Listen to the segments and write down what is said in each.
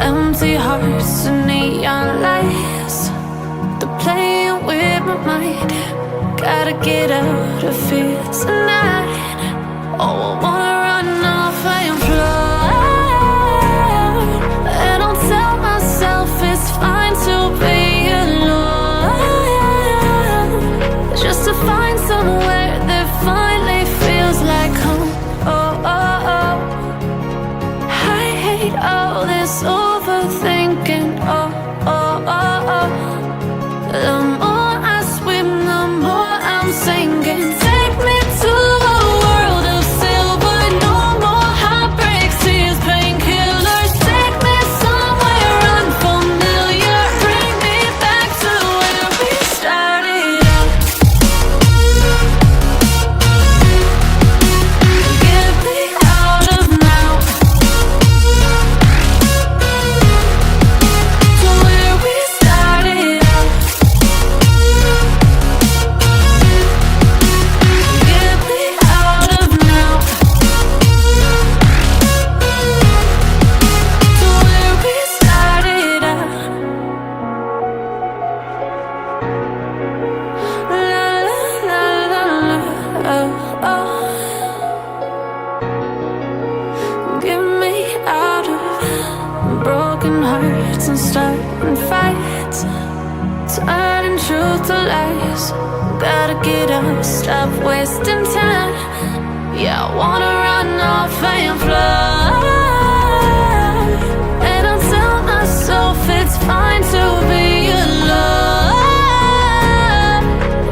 Empty hearts and neon lights, they're playing with my mind. Gotta get out of here tonight. Oh, I wanna run off and fly. And I'll tell myself it's fine to be alone, just to find somewhere that finally feels like home. Oh, oh, oh. I hate all this overthinking. Oh, oh, oh, oh. The more I swim, the more I'm sinking. Take me to a world of silver. No more heartbreaks, tears, painkillers. Take me somewhere unfamiliar. Bring me back to where we started out. Get me out of now, to where we started out. Get me out of now, to where we started out. La la la la la, oh, oh. Get me out of broken hearts and starting fights, turning truth to lies. Gotta get up, stop wasting time. Yeah, I wanna run off and fly. And I'll tell myself it's fine to be alone,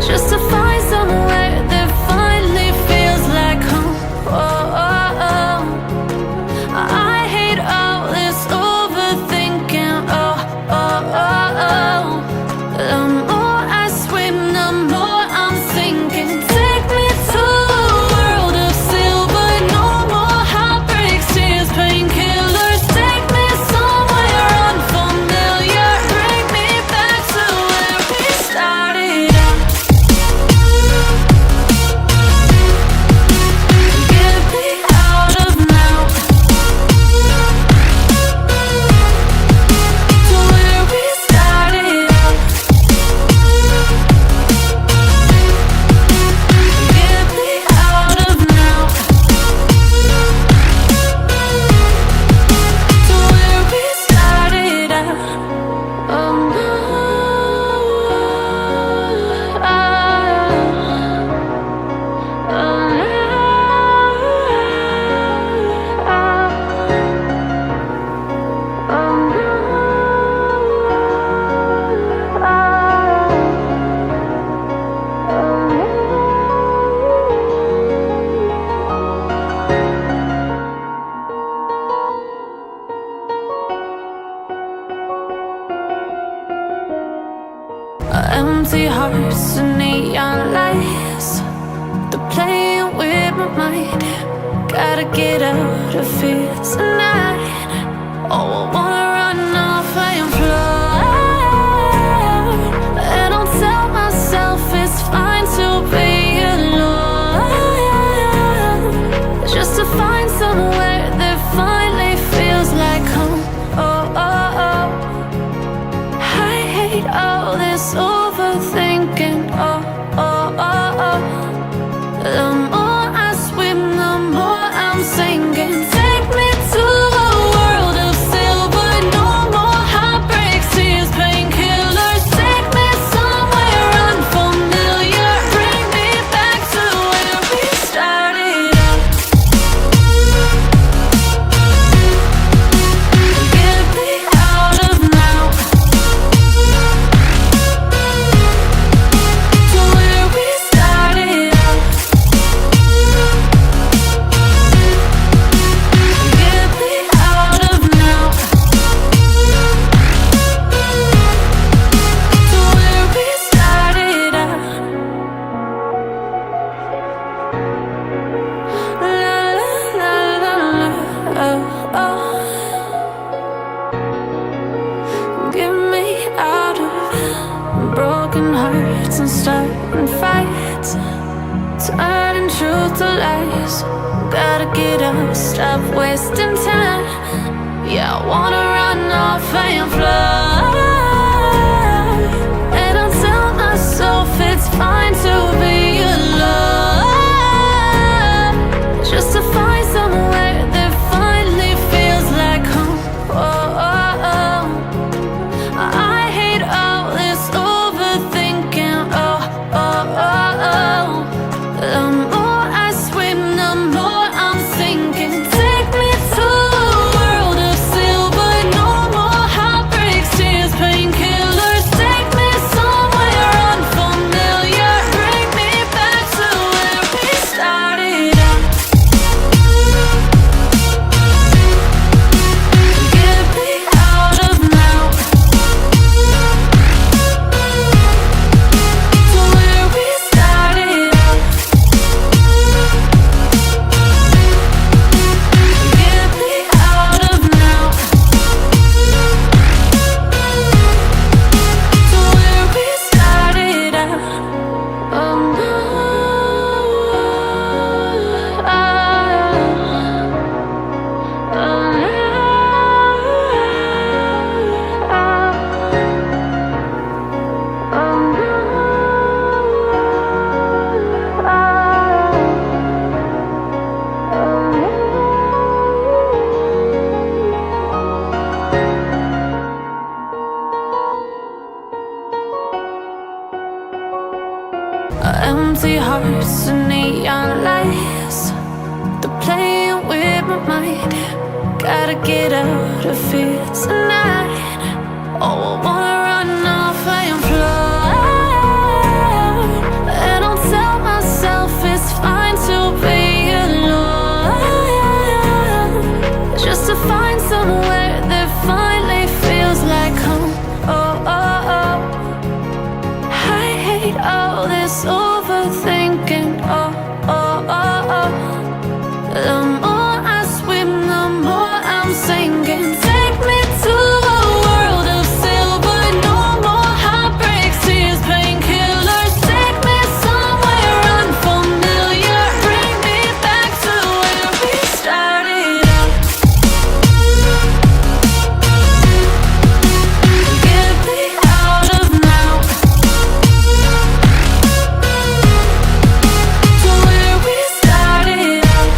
just to find somewhere that finally feels like home. Oh, oh, oh. I hate all this overthinking. Oh, oh, oh, oh. The more I swim, the more I'm sinking. Take me to a world of silver. No more heartbreaks, tears, painkillers. Take me somewhere unfamiliar. Bring me back to where we started out. Get me out of now, to where we started out. Get me out of now, to where we started out. Oh no, oh, empty hearts and neon lights, they're playing with my mind. Gotta get out of here tonight. Oh, I wanna run off and fly. And I'll tell myself it's fine to be alone, just to find somewhere that finally feels like home. Oh, oh, oh. I hate all this overthinking. Oh, oh, oh, oh. The more I swim, the more I'm sinking. Take me to a world of silver. No more heartbreaks, tears, painkillers. Take me somewhere unfamiliar. Bring me back to where we started out. Get me out of now, to where we started out. Get me out of now, to where we started out. La la la la la, oh, oh. Get me out of broken hearts and starting fights, turning truth to lies. Gotta get up, stop wasting time. Yeah, I wanna run off and fly. And I'll tell myself it's fine to be alone, just to find somewhere that finally feels like home. Oh, oh, oh. I hate all this overthinking. Oh, oh, oh, oh. The more I swim, the more I'm sinking. Take me to a world of silver. No more heartbreaks, tears, painkillers. Take me somewhere unfamiliar. Bring me back to where we started out. Get me out of now, to where we started out. Get me out of now, to where we started out. Oh no, empty hearts and neon lights, they're playing with my mind. Gotta get out of here tonight. Oh, I wanna run off and fly. And I'll tell myself it's fine to be alone, just to find somewhere that finally feels like home. Oh, oh, oh. I hate all this overthinking. Oh, oh, oh, oh. The more I swim, the more I'm sinking. Take me to a world of silver. No more heartbreaks, tears, painkillers. Take me somewhere unfamiliar. Bring me back to where we started out. Get me out of now, to where we started out.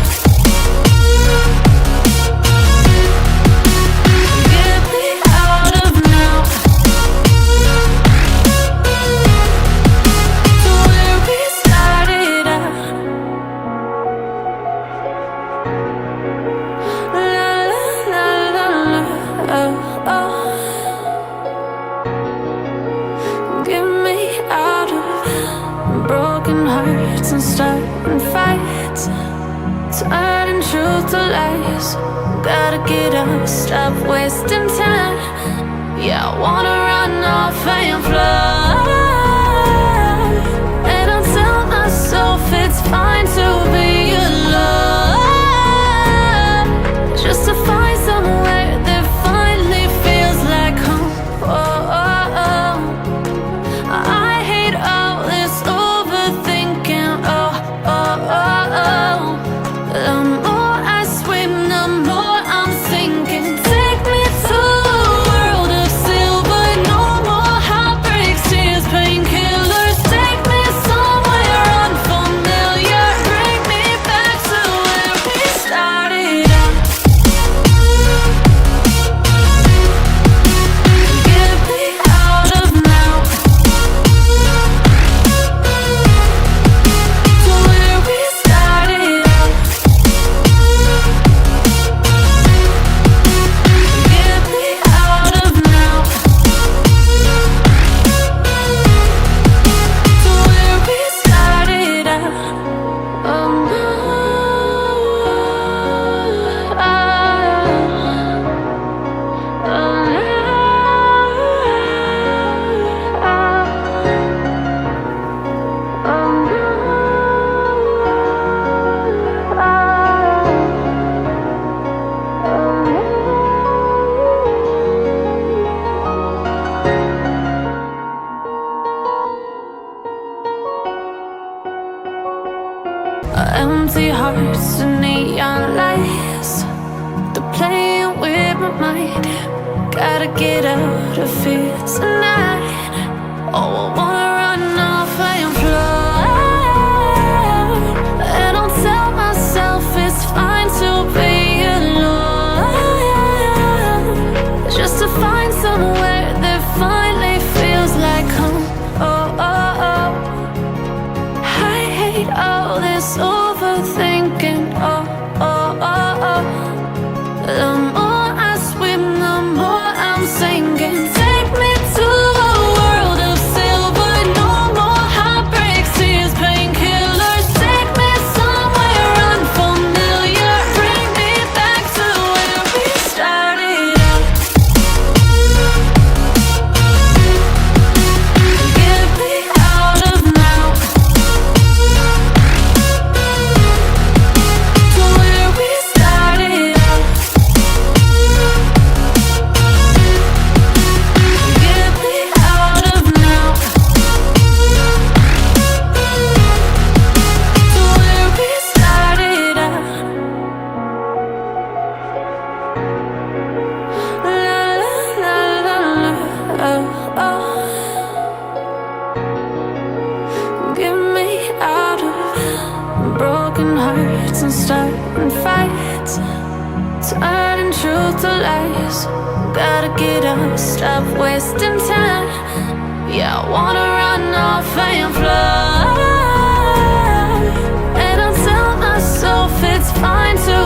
Get me out of now, to where we started out. La la la la la, oh, oh. Get me out of broken hearts and starting fights, turning truth to lies. Gotta get up, stop wasting time. Yeah, I wanna run off and fly. And I'll tell myself it's fine to be alone, just to find somewhere that finally feels like home. Oh, oh, oh. I hate all this overthinking. Oh, oh, oh, oh. The more I swim, the more I'm sinking. Take me to a world of silver. No more heartbreaks, tears, painkillers. Take me somewhere unfamiliar. Bring me back to where we started out. Get me out of now, to where we started out. Get me out of now, to where we started out. Oh no, empty hearts and neon lights, they're playing with clear my mind. Gotta get out of here tonight. Oh, I wanna run off and fly. And I'll tell myself it's fine to be alone, just to find somewhere that finally feels like home. Oh, oh, oh. I hate all this overthinking. Oh, oh, oh, oh. The more I swim, the more I'm sinking. Take me to a world of silver. No more heartbreaks, tears, painkillers. Take me somewhere unfamiliar. Bring me back to where we started out. Get me out of now, to where we started out. Get me out of now, to where we started out. La la la la, oh, oh. Get me out of broken hearts and starting fights, turning truth to lies. Gotta get up, stop wasting time. Yeah, I wanna run off and fly. And I'll tell myself it's fine to